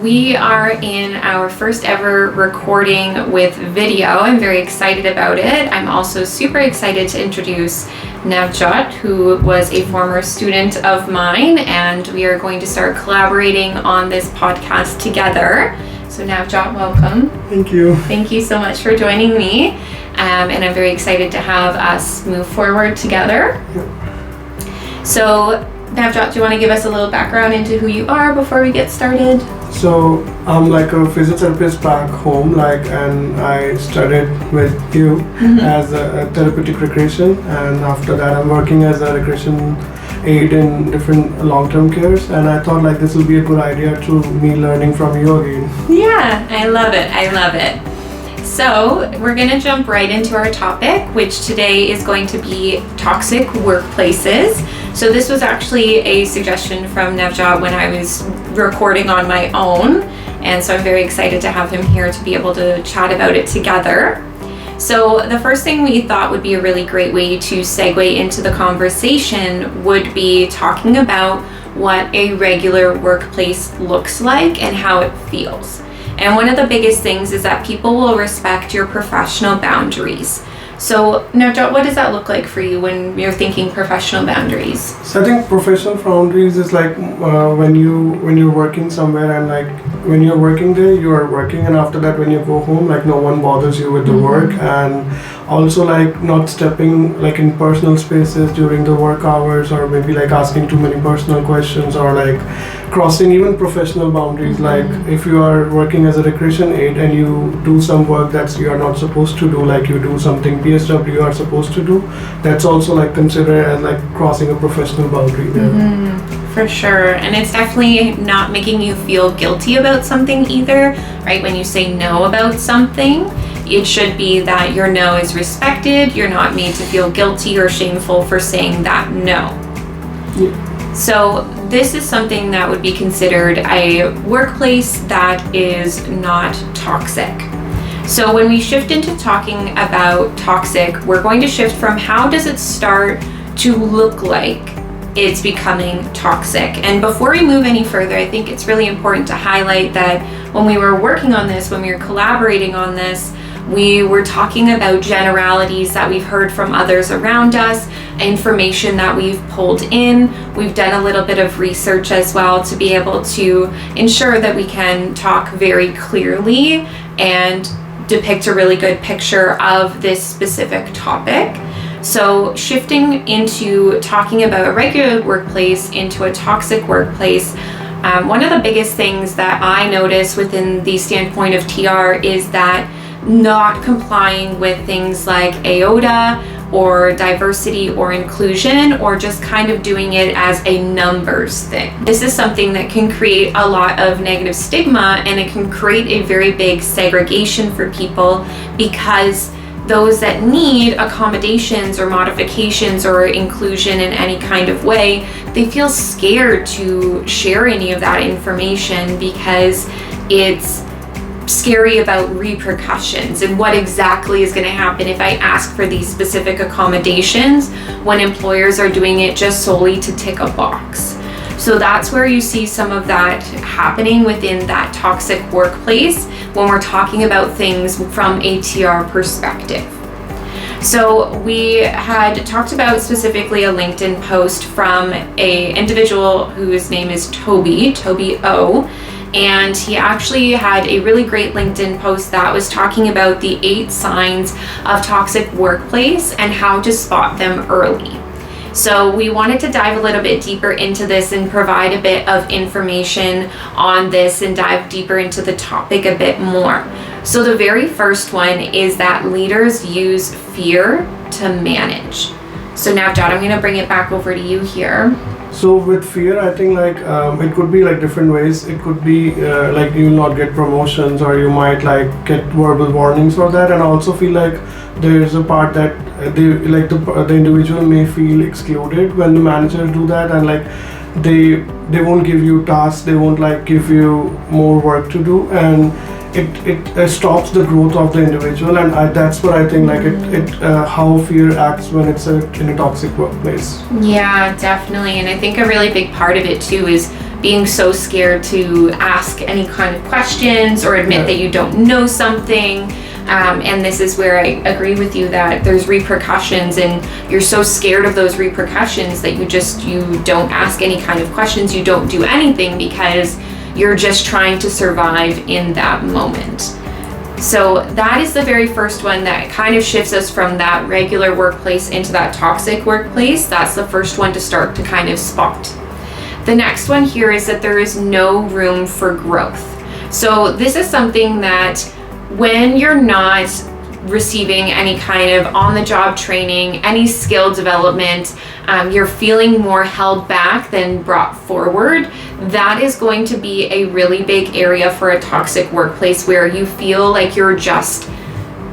we are in our first ever recording with video. I'm very excited about it. I'm also super excited to introduce Navjot, who was a former student of mine, and we are going to start collaborating on this podcast together. So Navjot, welcome. Thank you. Thank you so much for joining me. And I'm very excited to have us move forward together. Yeah. So Navjot, do you want to give us a little background into who you are before we get started? So I'm like a physiotherapist back home, and I studied with you as a therapeutic recreation, and after that I'm working as a recreation aid in different long-term cares, and I thought this will be a good idea to me learning from you again. Yeah, I love it. So we're going to jump right into our topic, which today is going to be toxic workplaces. So this was actually a suggestion from Navjot when I was recording on my own, and so I'm very excited to have him here to be able to chat about it together. So the first thing we thought would be a really great way to segue into the conversation would be talking about what a regular workplace looks like and how it feels. And one of the biggest things is that people will respect your professional boundaries. So Navjot, what does that look like for you when you're thinking professional boundaries? So I think professional boundaries is when you're working somewhere, and when you're working there, you are working, and after that when you go home, no one bothers you with the work, and also not stepping in personal spaces during the work hours, or maybe asking too many personal questions, or crossing even professional boundaries. If you are working as a recreation aid and you do some work that you are not supposed to do, you do something PSW you are supposed to do, that's also considered as crossing a professional boundary there. For sure, and it's definitely not making you feel guilty about something either, right? When you say no about something, it should be that your no is respected. You're not made to feel guilty or shameful for saying that no. Yeah. So this is something that would be considered a workplace that is not toxic. So when we shift into talking about toxic, we're going to shift from how does it start to look like it's becoming toxic. And before we move any further, I think it's really important to highlight that when we were working on this, when we were collaborating on this, we were talking about generalities that we've heard from others around us, information that we've pulled in. We've done a little bit of research as well to be able to ensure that we can talk very clearly and depict a really good picture of this specific topic. So shifting into talking about a regular workplace into a toxic workplace, one of the biggest things that I notice within the standpoint of TR is that not complying with things like AOTA or diversity or inclusion, or just kind of doing it as a numbers thing. This is something that can create a lot of negative stigma, and it can create a very big segregation for people, because those that need accommodations or modifications or inclusion in any kind of way, they feel scared to share any of that information because it's scary about repercussions and what exactly is going to happen if I ask for these specific accommodations when employers are doing it just solely to tick a box. So that's where you see some of that happening within that toxic workplace when we're talking about things from a TR perspective. So we had talked about specifically a LinkedIn post from an individual whose name is Toby O. And he actually had a really great LinkedIn post that was talking about the 8 signs of toxic workplace and how to spot them early. So we wanted to dive a little bit deeper into this and provide a bit of information on this and dive deeper into the topic a bit more. So the very first one is that leaders use fear to manage. So now, Navjot, I'm going to bring it back over to you here. So with fear, I think it could be different ways. It could be you'll not get promotions, or you might get verbal warnings for that. And I also feel there's a part that the individual may feel excluded when the managers do that, and they won't give you tasks, they won't give you more work to do, and it stops the growth of the individual. And that's what I think how fear acts when it's in a toxic workplace. Yeah, definitely. And I think a really big part of it too is being so scared to ask any kind of questions or admit that you don't know something. And this is where I agree with you that there's repercussions, and you're so scared of those repercussions that you don't ask any kind of questions, you don't do anything because you're just trying to survive in that moment. So that is the very first one that kind of shifts us from that regular workplace into that toxic workplace. That's the first one to start to kind of spot. The next one here is that there is no room for growth. So this is something that when you're not receiving any kind of on-the-job training, any skill development, you're feeling more held back than brought forward, that is going to be a really big area for a toxic workplace, where you feel like you're just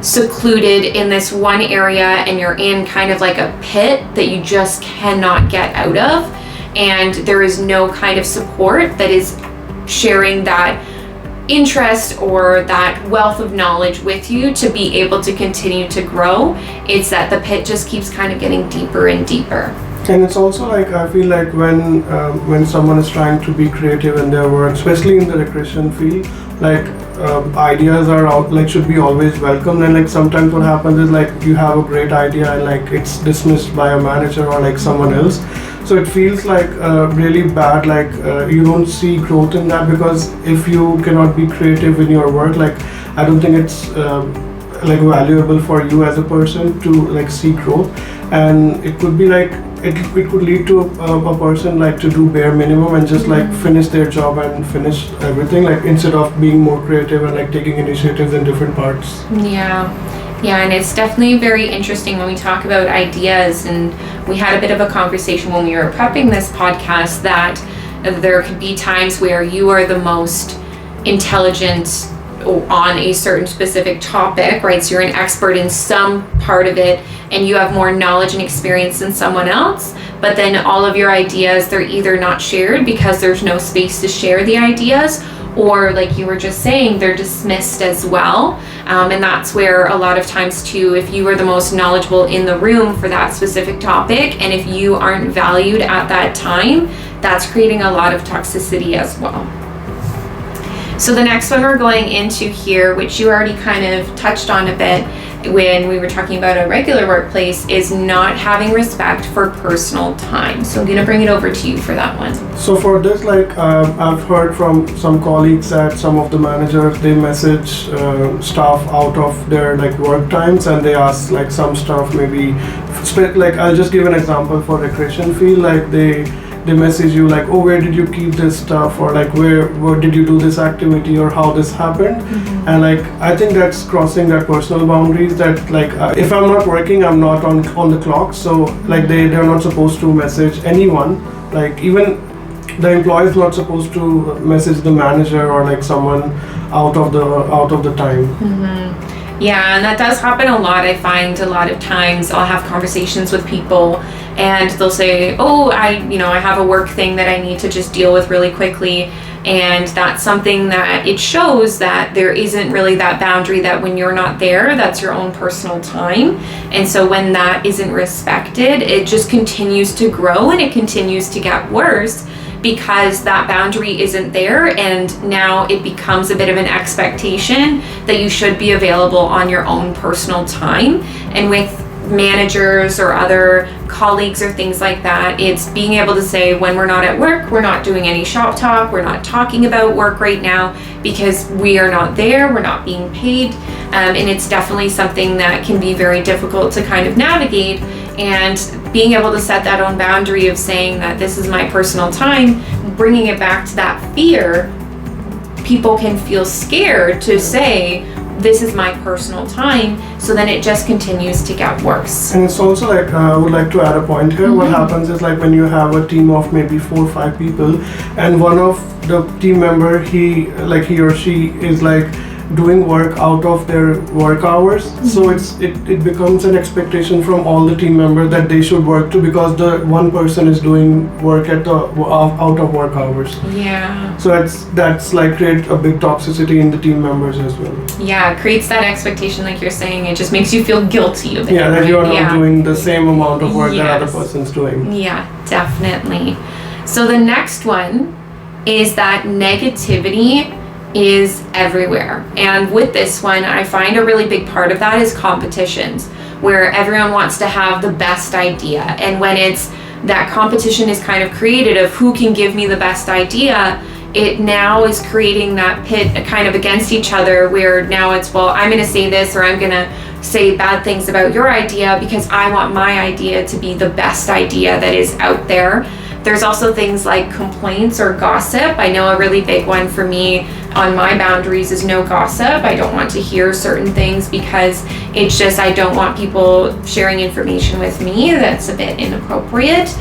secluded in this one area and you're in kind of like a pit that you just cannot get out of, and there is no kind of support that is sharing that interest or that wealth of knowledge with you to be able to continue to grow. It's that the pit just keeps kind of getting deeper and deeper. And it's also like, I feel like when someone is trying to be creative in their work, especially in the recreation field, like ideas are out, like should be always welcomed. And like sometimes what happens is like you have a great idea and like it's dismissed by a manager or like someone else. So it feels like really bad, like you don't see growth in that, because if you cannot be creative in your work, like I don't think it's like valuable for you as a person to like see growth. And it could be like it could lead to a person like to do bare minimum and just like finish their job and finish everything, like instead of being more creative and like taking initiatives in different parts. Yeah, and it's definitely very interesting when we talk about ideas, and we had a bit of a conversation when we were prepping this podcast that there could be times where you are the most intelligent on a certain specific topic, right? So you're an expert in some part of it and you have more knowledge and experience than someone else, but then all of your ideas, they're either not shared because there's no space to share the ideas, or like you were just saying, they're dismissed as well. And that's where a lot of times too, if you are the most knowledgeable in the room for that specific topic, and if you aren't valued at that time, that's creating a lot of toxicity as well. So the next one we're going into here, which you already kind of touched on a bit when we were talking about a regular workplace, is not having respect for personal time. So I'm going to bring it over to you for that one. So for this, like I've heard from some colleagues that some of the managers, they message staff out of their like work times, and they ask like some stuff, maybe like I'll just give an example for recreation field, like they message you like, oh, where did you keep this stuff, or like where did you do this activity, or how this happened. And like I think that's crossing that personal boundaries, that like if I'm not working, I'm not on the clock, so like they're not supposed to message anyone, like even the employee is not supposed to message the manager or like someone out of the time. Yeah, and that does happen a lot. I find a lot of times I'll have conversations with people and they'll say, oh, I have a work thing that I need to just deal with really quickly. And that's something that it shows that there isn't really that boundary, that when you're not there, that's your own personal time. And so when that isn't respected, it just continues to grow and it continues to get worse, because that boundary isn't there, and now it becomes a bit of an expectation that you should be available on your own personal time. And with managers or other colleagues or things like that, it's being able to say, when we're not at work, we're not doing any shop talk, we're not talking about work right now because we are not there, we're not being paid. And it's definitely something that can be very difficult to kind of navigate. And being able to set that own boundary of saying that this is my personal time, bringing it back to that fear, people can feel scared to say, this is my personal time, so then it just continues to get worse. And it's also like, I would like to add a point here. What happens is like when you have a team of maybe 4 or 5 people, and one of the team member, he or she is like doing work out of their work hours, so it becomes an expectation from all the team members that they should work too, because the one person is doing work at the out of work hours. Yeah. So that's like create a big toxicity in the team members as well. Yeah, it creates that expectation, like you're saying. It just makes you feel guilty of it. Yeah, that you are not doing the same amount of work that other person's doing. Yeah, definitely. So the next one is that negativity is everywhere. And with this one, I find a really big part of that is competitions, where everyone wants to have the best idea. And when it's that competition is kind of created of who can give me the best idea, it now is creating that pit kind of against each other, where now it's, well, I'm going to say this, or I'm going to say bad things about your idea because I want my idea to be the best idea that is out there. There's also things like complaints or gossip. I know a really big one for me on my boundaries is no gossip. I don't want to hear certain things because it's just, I don't want people sharing information with me that's a bit inappropriate,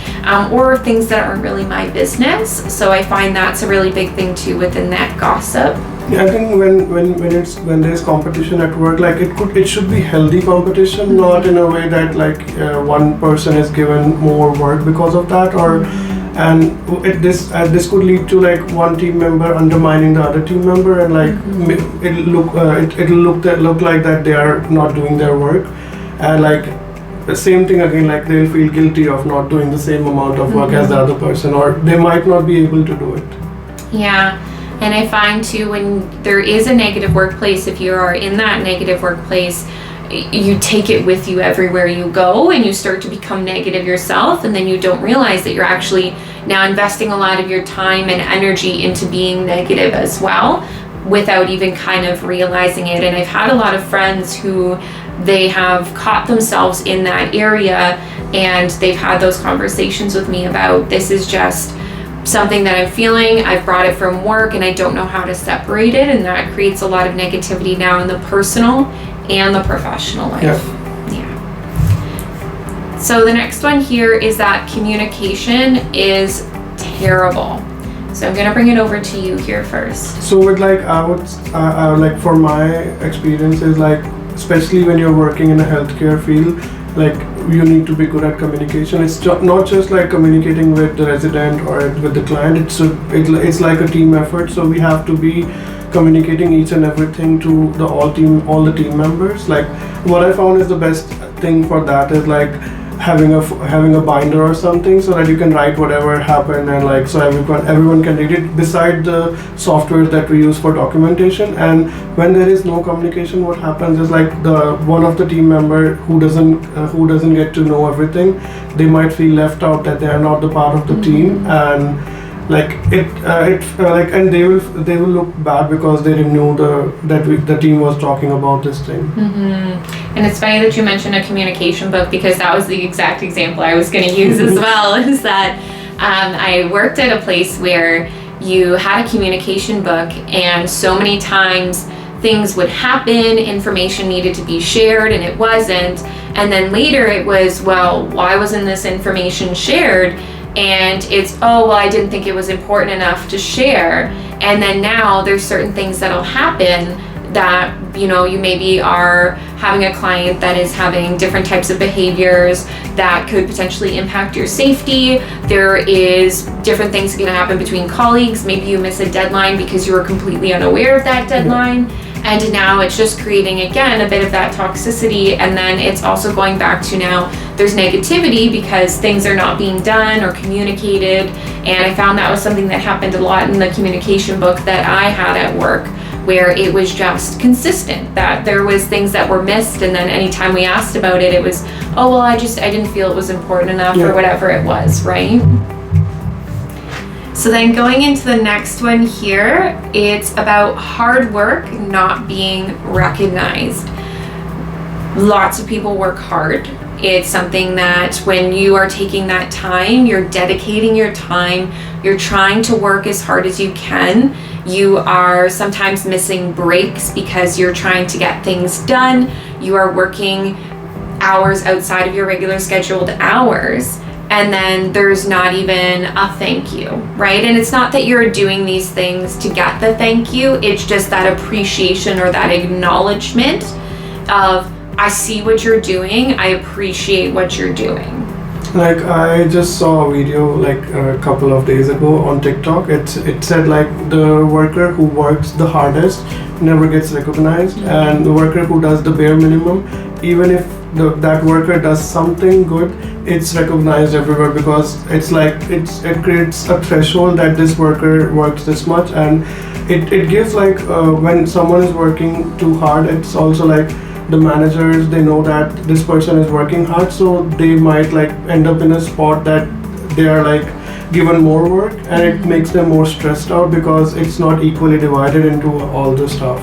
or things that aren't really my business. So I find that's a really big thing too within that gossip. Yeah, I think when there's competition at work, like it should be healthy competition, not in a way that like one person is given more work because of that, or and this could lead to like one team member undermining the other team member, and like it'll look like that they are not doing their work, and like the same thing again, like they'll feel guilty of not doing the same amount of work as the other person, or they might not be able to do it. Yeah. And I find too, when there is a negative workplace, if you are in that negative workplace, you take it with you everywhere you go, and you start to become negative yourself, and then you don't realize that you're actually now investing a lot of your time and energy into being negative as well, without even kind of realizing it. And I've had a lot of friends who they have caught themselves in that area, and they've had those conversations with me about, this is just something that I'm feeling, I've brought it from work and I don't know how to separate it, and that creates a lot of negativity now in the personal and the professional life. Yeah. So the next one here is that communication is terrible. So I'm gonna bring it over to you here first. So with like, I would like, for my experiences, like especially when you're working in a healthcare field, like you need to be good at communication. It's not just like communicating with the resident or with the client. It's like a team effort. So we have to be communicating each and everything to all the team members. Like what I found is the best thing for that is like having a binder or something, so that you can write whatever happened, and like so everyone can read it, beside the software that we use for documentation. And when there is no communication, what happens is like the one of the team member who doesn't get to know everything, they might feel left out, that they are not the part of the team, and like and they will look bad because they didn't know the team was talking about this thing. And it's funny that you mentioned a communication book, because that was the exact example I was going to use as well. Is that I worked at a place where you had a communication book, and so many times things would happen, information needed to be shared, and it wasn't. And then later it was, well, why wasn't this information shared? And it's, oh, well, I didn't think it was important enough to share. And then now there's certain things that'll happen that, you know, you maybe are having a client that is having different types of behaviors that could potentially impact your safety. There is different things that are going to happen between colleagues. Maybe you miss a deadline because you were completely unaware of that deadline. And now it's just creating, again, a bit of that toxicity. And then it's also going back to now there's negativity because things are not being done or communicated. And I found that was something that happened a lot in the communication book that I had at work, where it was just consistent, that there was things that were missed, and then anytime we asked about it, it was, oh, well, I didn't feel it was important enough, or whatever it was, right? So then going into the next one here, it's about hard work not being recognized. Lots of people work hard. It's something that when you are taking that time, you're dedicating your time, you're trying to work as hard as you can. You are sometimes missing breaks because you're trying to get things done. You are working hours outside of your regular scheduled hours. And then there's not even a thank you, right? And it's not that you're doing these things to get the thank you, it's just that appreciation or that acknowledgement of, I see what you're doing, I appreciate what you're doing. Like I just saw a video like a couple of days ago on TikTok. It said like the worker who works the hardest never gets recognized, and the worker who does the bare minimum even if that worker does something good, it's recognized everywhere, because it's like it creates a threshold that this worker works this much, and it gives like when someone is working too hard, it's also like the managers, they know that this person is working hard, so they might like end up in a spot that they are like given more work, and it makes them more stressed out because it's not equally divided into all the stuff.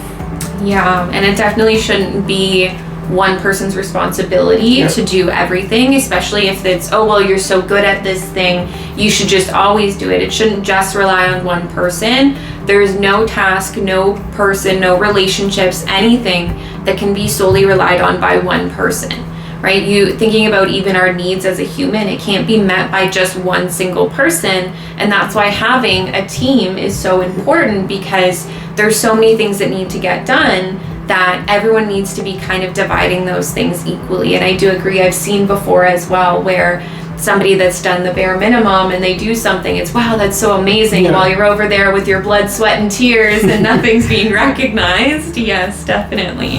Yeah, and it definitely shouldn't be one person's responsibility to do everything, especially if it's, oh, well, you're so good at this thing, you should just always do it. It shouldn't just rely on one person. There's no task, no person, no relationships, anything that can be solely relied on by one person, right? You thinking about even our needs as a human, it can't be met by just one single person. And that's why having a team is so important, because there's so many things that need to get done that everyone needs to be kind of dividing those things equally. And I do agree, I've seen before as well where somebody that's done the bare minimum and they do something, it's, wow, that's so amazing, while you're over there with your blood, sweat, and tears and nothing's being recognized. Yes, definitely.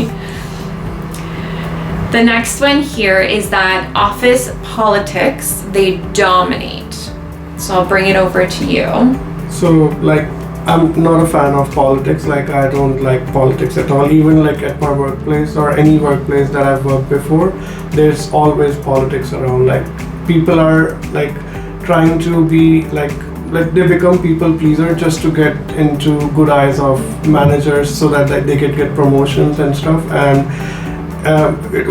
The next one here is that office politics, they dominate. So I'll bring it over to you. So like, I'm not a fan of politics. Like, I don't like politics at all. Even like at my workplace or any workplace that I've worked before, there's always politics around. Like, people are like trying to be like they become people pleaser just to get into good eyes of managers, so that like they can get promotions and stuff. And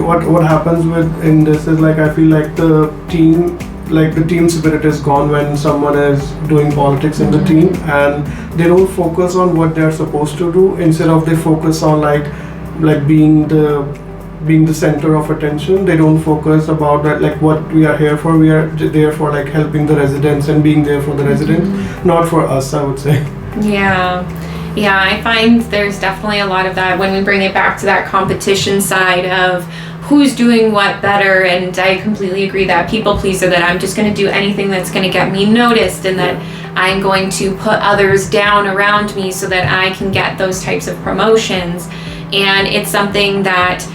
what happens in this is like, I feel like the team spirit is gone when someone is doing politics in the team, and they don't focus on what they're supposed to do. Instead of, they focus on like being the center of attention. They don't focus about that, like what we are here for. We are there for like helping the residents and being there for the residents, not for us, I would say. Yeah, I find there's definitely a lot of that when we bring it back to that competition side of who's doing what better. And I completely agree, that people pleaser, that I'm just going to do anything that's going to get me noticed, and that I'm going to put others down around me so that I can get those types of promotions. And it's something that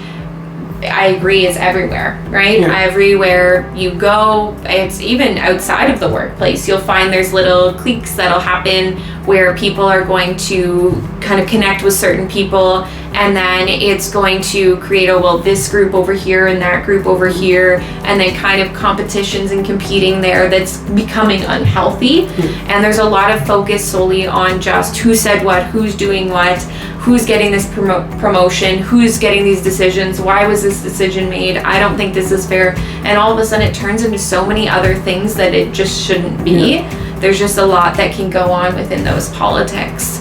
I agree is everywhere, right? Everywhere you go, it's even outside of the workplace, you'll find there's little cliques that'll happen where people are going to kind of connect with certain people, and then it's going to create this group over here and that group over here, and then kind of competitions and competing there that's becoming unhealthy. And there's a lot of focus solely on just who said what, who's doing what, who's getting this promotion, who's getting these decisions, why was this decision made, I don't think this is fair. And all of a sudden it turns into so many other things that it just shouldn't be. There's just a lot that can go on within those politics.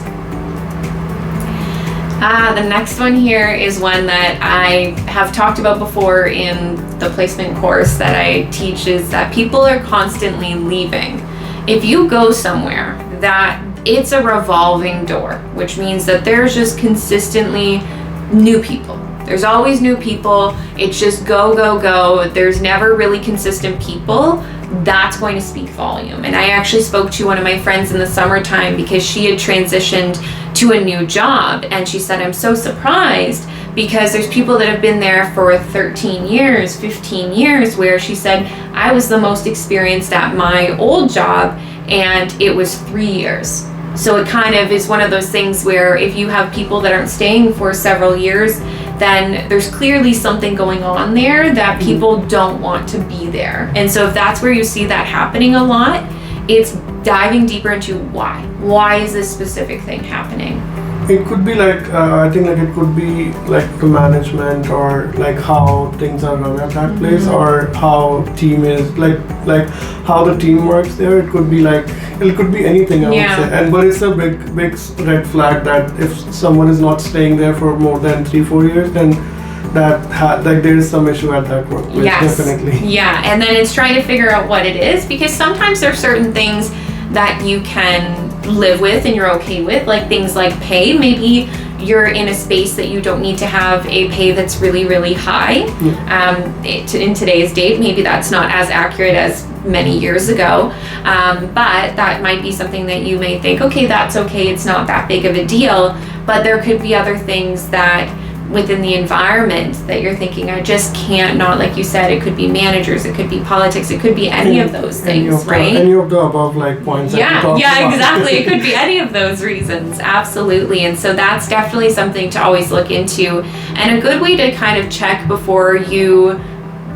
The next one here is one that I have talked about before in the placement course that I teach, is that people are constantly leaving. If you go somewhere that it's a revolving door, which means that there's just consistently new people. There's always new people. It's just go, go, go. There's never really consistent people. That's going to speak volume. And I actually spoke to one of my friends in the summertime because she had transitioned to a new job, and she said, I'm so surprised because there's people that have been there for 13 years, 15 years, where she said, I was the most experienced at my old job and it was 3 years. So it kind of is one of those things where if you have people that aren't staying for several years, then there's clearly something going on there that people don't want to be there. And so if that's where you see that happening a lot, it's diving deeper into why. Why is this specific thing happening? It could be like, I think like it could be like the management, or like how things are run at that place, or how team is, like how the team works there. It could be like, it could be anything, I would say. But it's a big red flag that if someone is not staying there for more than 3-4 years, then like there is some issue at that workplace. Definitely. Yeah, and then it's trying to figure out what it is, because sometimes there are certain things that you can live with and you're okay with, like things like pay. Maybe you're in a space that you don't need to have a pay that's really, really high. In today's date, maybe that's not as accurate as many years ago, but that might be something that you may think, okay, that's okay, it's not that big of a deal. But there could be other things that within the environment that you're thinking, I just can't not, like you said, it could be managers, it could be politics, it could be any of those things, right? Any of the above like points that you talked about. Exactly. It could be any of those reasons, absolutely. And so that's definitely something to always look into, and a good way to kind of check before you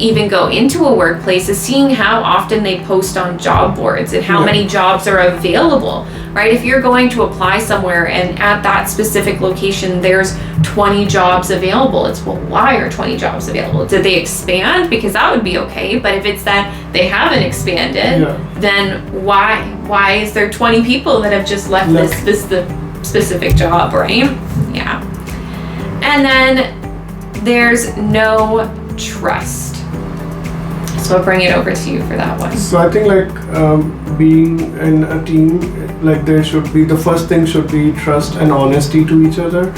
even go into a workplace is seeing how often they post on job boards and how many jobs are available, right? If you're going to apply somewhere and at that specific location there's 20 jobs available, it's, well, why are 20 jobs available? Did they expand? Because that would be okay. But if it's that they haven't expanded, then why is there 20 people that have just left this the specific job, right? Yeah. And then there's no trust. So I'll bring it over to you for that one. So I think like being in a team, like there should be, the first thing should be trust and honesty to each other.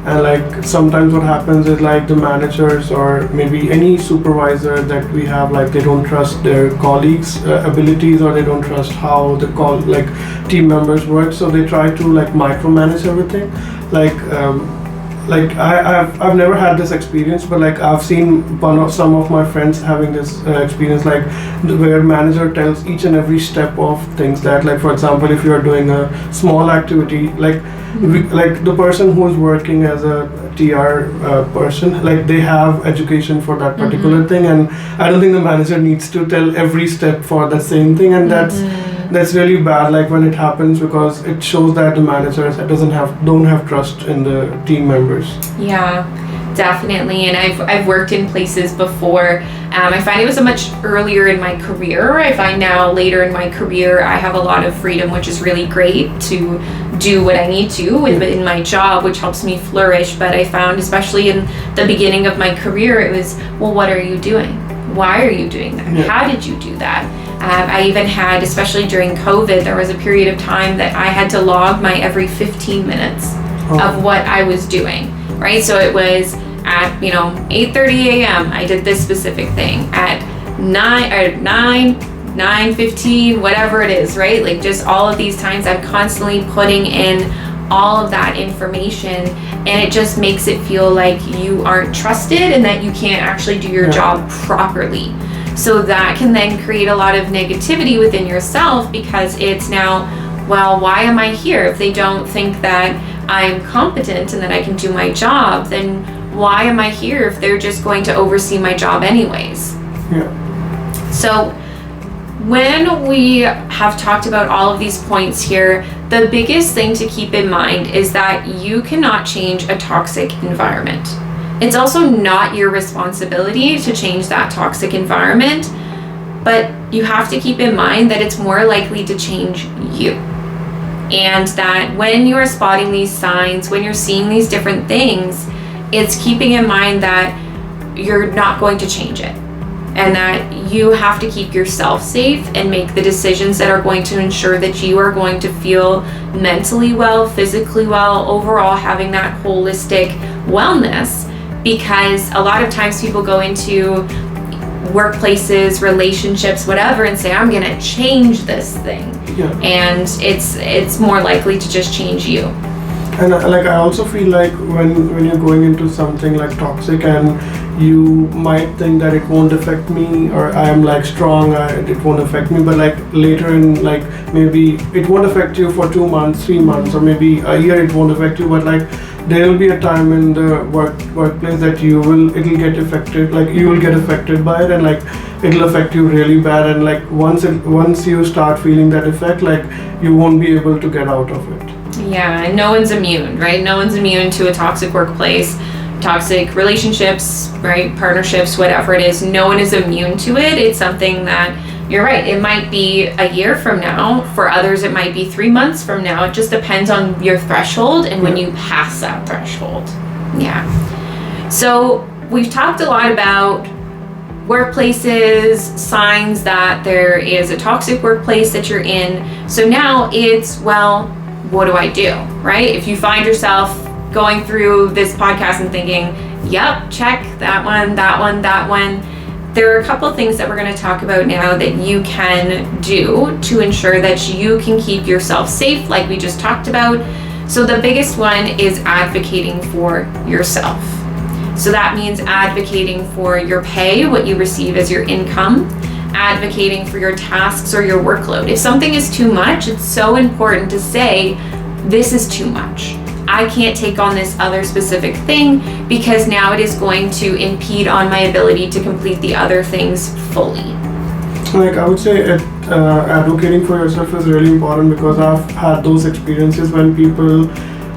And like sometimes what happens is like the managers or maybe any supervisor that we have, like they don't trust their colleagues' abilities, or they don't trust how the team members work. So they try to like micromanage everything. Like I've never had this experience, but like I've seen some of my friends having this experience, like where manager tells each and every step of things that, like for example, if you are doing a small activity, like like the person who is working as a TR person, like they have education for that particular thing, and I don't think the manager needs to tell every step for the same thing, and that's really bad, like when it happens, because it shows that the managers don't have trust in the team members. Yeah, definitely. And I've worked in places before. I find it was a much earlier in my career. I find now later in my career I have a lot of freedom, which is really great to do what I need to in my job, which helps me flourish. But I found, especially in the beginning of my career, it was, well, what are you doing? Why are you doing that? How did you do that? I even had, especially during COVID, there was a period of time that I had to log my every 15 minutes of what I was doing, right? So it was at 8:30 a.m. I did this specific thing. At 9:15, whatever it is, right? Like just all of these times I'm constantly putting in all of that information, and it just makes it feel like you aren't trusted and that you can't actually do your job properly. So that can then create a lot of negativity within yourself, because it's now, well, why am I here? If they don't think that I'm competent and that I can do my job, then why am I here if they're just going to oversee my job anyways? So when we have talked about all of these points here, the biggest thing to keep in mind is that you cannot change a toxic environment. It's also not your responsibility to change that toxic environment, but you have to keep in mind that it's more likely to change you. And that when you are spotting these signs, when you're seeing these different things, it's keeping in mind that you're not going to change it, and that you have to keep yourself safe and make the decisions that are going to ensure that you are going to feel mentally well, physically well, overall having that holistic wellness. Because a lot of times people go into workplaces, relationships, whatever, and say, I'm gonna change this thing. And it's more likely to just change you. And like I also feel like when you're going into something like toxic, and you might think that it won't affect me, or I am like strong, it won't affect me, but like later in, like maybe it won't affect you for 2 months, 3 months, or maybe a year it won't affect you, but like there will be a time in the workplace that it'll get affected, like you will get affected by it, and like it'll affect you really bad, and like once you start feeling that effect, like you won't be able to get out of it. Yeah, and no one's immune, right? No one's immune to a toxic workplace, toxic relationships, right? Partnerships, whatever it is. No one is immune to it. It's something that, you're right, it might be a year from now. For others, it might be 3 months from now. It just depends on your threshold and when you pass that threshold. Yeah. So we've talked a lot about workplaces, signs that there is a toxic workplace that you're in. So now it's, well, what do I do, right? If you find yourself going through this podcast and thinking, yep, check that one, that one, that one, there are a couple things that we're going to talk about now that you can do to ensure that you can keep yourself safe, like we just talked about. So the biggest one is advocating for yourself. So that means advocating for your pay, what you receive as your income, advocating for your tasks or your workload. If something is too much, it's so important to say, this is too much. I can't take on this other specific thing because now it is going to impede on my ability to complete the other things fully. Like I would say advocating for yourself is really important, because I've had those experiences when people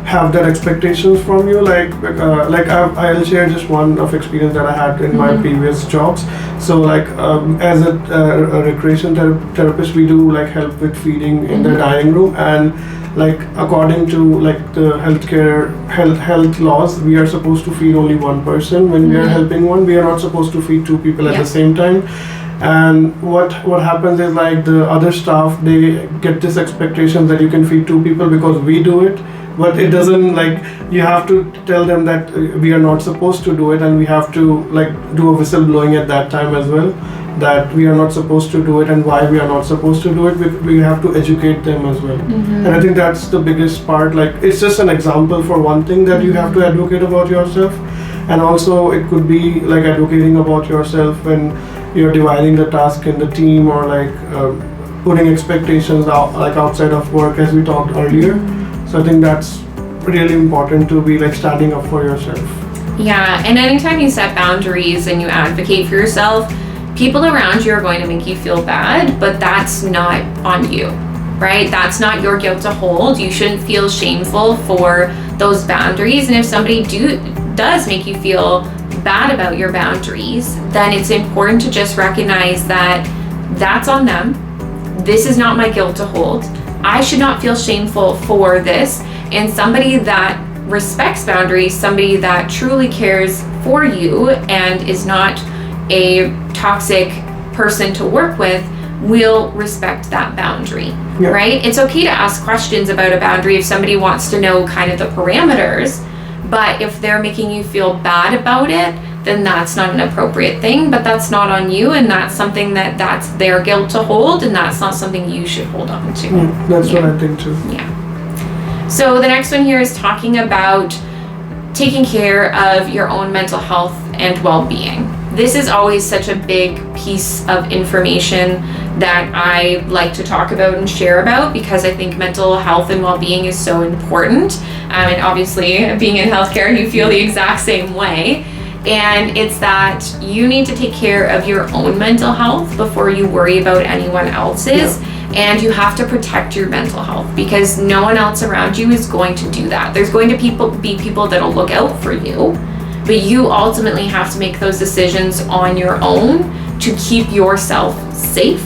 have that expectations from you. I'll share just one of experience that I had in my previous jobs. So as a recreation therapist, we do like help with feeding in the dining room, and like according to like the health laws, we are supposed to feed only one person when we are helping one. We are not supposed to feed two people at the same time. And what happens is like the other staff, they get this expectation that you can feed two people because we do it, but it doesn't, like, you have to tell them that we are not supposed to do it, and we have to like do a whistle blowing at that time as well, that we are not supposed to do it and why we are not supposed to do it. We have to educate them as well. And I think that's the biggest part. Like, it's just an example for one thing that you have to advocate about yourself, and also it could be like advocating about yourself when you're dividing the task in the team, or like putting expectations outside of work, as we talked earlier. So I think that's really important, to be like standing up for yourself. Yeah, and anytime you set boundaries and you advocate for yourself, people around you are going to make you feel bad, but that's not on you, right? That's not your guilt to hold. You shouldn't feel shameful for those boundaries. And if somebody does make you feel bad about your boundaries, then it's important to just recognize that that's on them. This is not my guilt to hold. I should not feel shameful for this. And somebody that respects boundaries, somebody that truly cares for you and is not a toxic person to work with, will respect that boundary, right? It's okay to ask questions about a boundary if somebody wants to know kind of the parameters, but if they're making you feel bad about it, then that's not an appropriate thing. But that's not on you, and that's something that's their guilt to hold, and that's not something you should hold on to. That's what I think too. Yeah. So the next one here is talking about taking care of your own mental health and well-being. This is always such a big piece of information that I like to talk about and share about, because I think mental health and well-being is so important. And obviously, being in healthcare, you feel the exact same way. And it's that you need to take care of your own mental health before you worry about anyone else's. And you have to protect your mental health, because no one else around you is going to do that. There's going to be people that'll look out for you, but you ultimately have to make those decisions on your own to keep yourself safe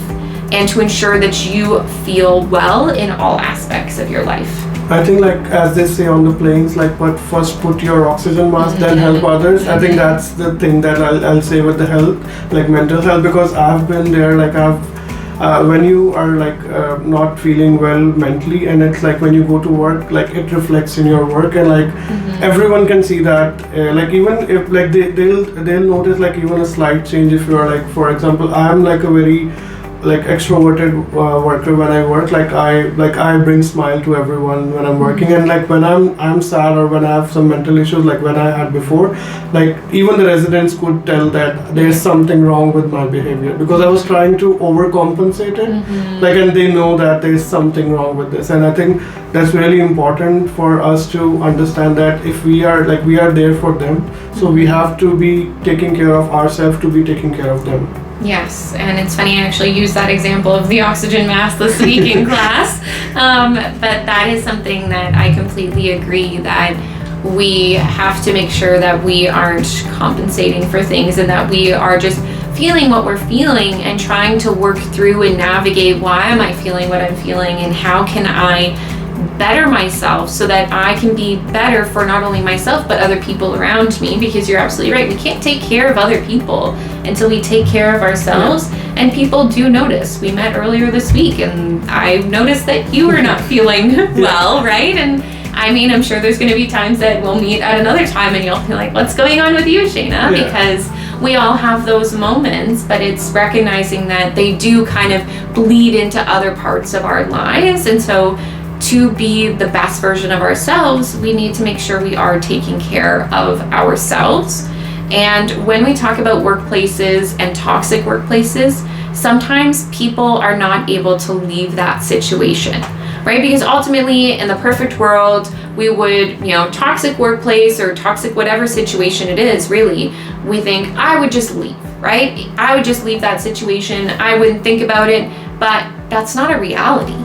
and to ensure that you feel well in all aspects of your life. I think, like as they say on the planes, like, but first put your oxygen mask, then help others. I think that's the thing that I'll say with the health, like mental health, because I've been there. Like when you are like not feeling well mentally, and it's like when you go to work, like it reflects in your work, and like everyone can see that. Like even if like they'll notice like even a slight change if you are like, for example, I'm like a very like extroverted worker when I work. Like I bring smile to everyone when I'm working, and like when I'm sad or when I have some mental issues like when I had before, like even the residents could tell that there's something wrong with my behavior, because I was trying to overcompensate it. Like, and they know that there's something wrong with this. And I think that's really important for us to understand, that if we are there for them, so we have to be taking care of ourselves to be taking care of them. Yes, and it's funny, I actually used that example of the oxygen mask this week in class, but that is something that I completely agree that we have to make sure that we aren't compensating for things, and that we are just feeling what we're feeling and trying to work through and navigate, why am I feeling what I'm feeling, and how can I better myself so that I can be better for not only myself but other people around me. Because you're absolutely right, we can't take care of other people until we take care of ourselves. And people do notice. We met earlier this week and I noticed that you were not feeling well, right? And I mean, I'm sure there's going to be times that we'll meet at another time and you'll be like, what's going on with you, Shayna? Because we all have those moments, but it's recognizing that they do kind of bleed into other parts of our lives. And so to be the best version of ourselves, we need to make sure we are taking care of ourselves. And when we talk about workplaces and toxic workplaces, sometimes people are not able to leave that situation, right? Because ultimately, in the perfect world, we would, toxic workplace or toxic whatever situation it is, really, we think, I would just leave, right? I would just leave that situation. I wouldn't think about it. But that's not a reality,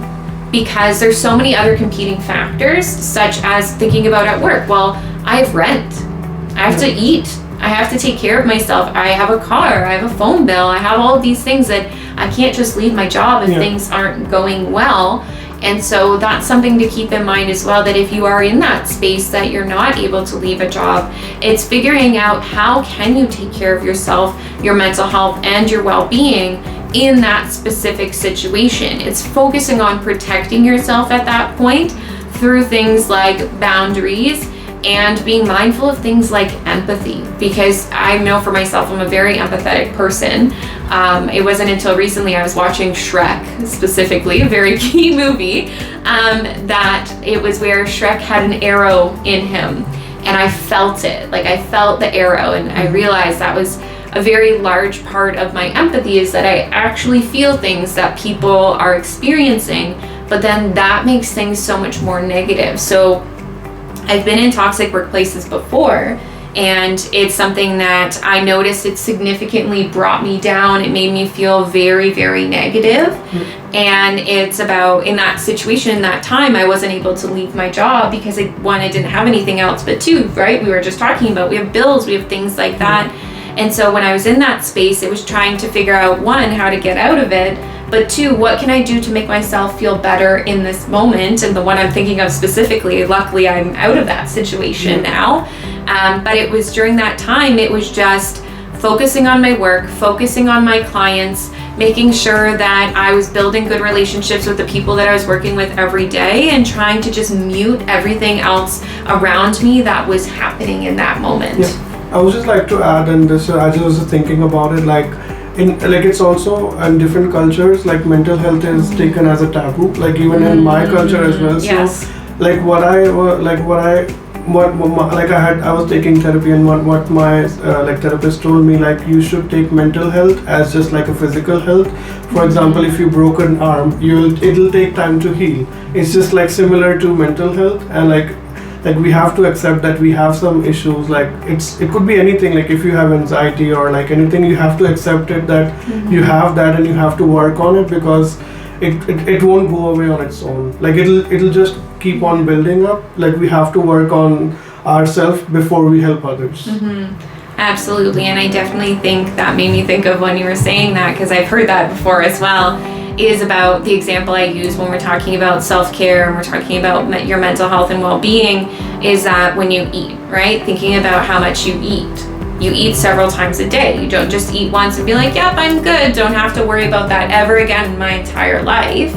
because there's so many other competing factors, such as thinking about at work. Well, I have rent. I have to eat. I have to take care of myself. I have a car. I have a phone bill. I have all of these things that I can't just leave my job if things aren't going well. And so that's something to keep in mind as well, that if you are in that space that you're not able to leave a job, it's figuring out how can you take care of yourself, your mental health, and your well-being in that specific situation. It's focusing on protecting yourself at that point through things like boundaries and being mindful of things like empathy, because I know for myself, I'm a very empathetic person. It wasn't until recently I was watching Shrek, specifically, a very key movie, that it was where Shrek had an arrow in him, and I felt it. Like, I felt the arrow, and I realized that was a very large part of my empathy, is that I actually feel things that people are experiencing, but then that makes things so much more negative. So I've been in toxic workplaces before, and it's something that I noticed it significantly brought me down. It made me feel very, very negative. And it's about, in that situation, that time, I wasn't able to leave my job because I didn't have anything else, but two, right? We were just talking about, we have bills, we have things like that. And so when I was in that space, it was trying to figure out, one, how to get out of it, but two, what can I do to make myself feel better in this moment? And the one I'm thinking of specifically, luckily I'm out of that situation now. But it was during that time, it was just focusing on my work, focusing on my clients, making sure that I was building good relationships with the people that I was working with every day, and trying to just mute everything else around me that was happening in that moment. Yeah. I would just like to add, and this, I just was thinking about it, it's also in different cultures, like mental health is taken as a taboo, like even in my culture as well. Yes. So I was taking therapy, and what my therapist told me, like, you should take mental health as just like a physical health. For example, if you broke an arm, it'll take time to heal. It's just like similar to mental health, and like we have to accept that we have some issues. Like it could be anything. Like if you have anxiety or like anything, you have to accept it that you have that, and you have to work on it, because it won't go away on its own. Like it'll just keep on building up. Like we have to work on ourselves before we help others. Absolutely. And I definitely think that made me think of when you were saying that, because I've heard that before as well, is about the example I use when we're talking about self-care and we're talking about your mental health and well-being, is that when you eat, right? Thinking about how much you eat. You eat several times a day. You don't just eat once and be like, yep, I'm good. Don't have to worry about that ever again in my entire life.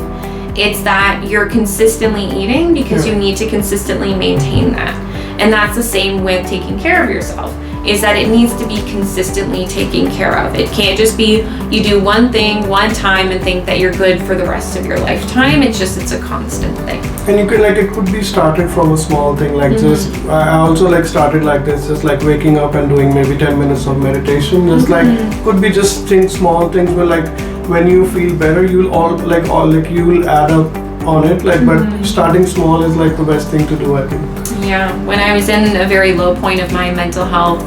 It's that you're consistently eating because you need to consistently maintain that. And that's the same with taking care of yourself, is that it needs to be consistently taken care of. It can't just be you do one thing one time and think that you're good for the rest of your lifetime. It's a constant thing. And you can, like, it could be started from a small thing, like just, I also like started like this, just like waking up and doing maybe 10 minutes of meditation. Just like, could be just small things where like when you feel better, you'll you'll add up on it. Like, but starting small is like the best thing to do, I think. Yeah, when I was in a very low point of my mental health,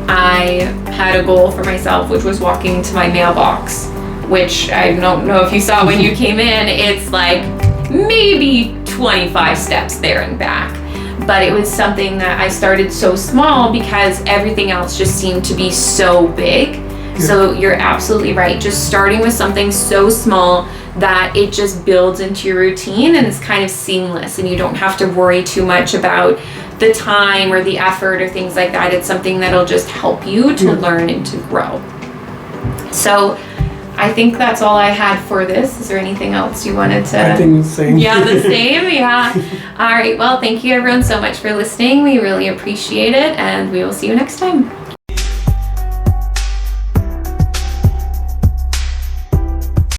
I had a goal for myself, which was walking to my mailbox, which I don't know if you saw when you came in. It's like maybe 25 steps there and back. But it was something that I started so small because everything else just seemed to be so big. Yeah. So you're absolutely right. Just starting with something so small that it just builds into your routine and it's kind of seamless, and you don't have to worry too much about the time or the effort or things like that. It's something that'll just help you to learn and to grow. So I think that's all I had for this. Is there anything else you wanted to? I think the same. Yeah, the same. Yeah. All right. Well, thank you everyone so much for listening. We really appreciate it, and we will see you next time.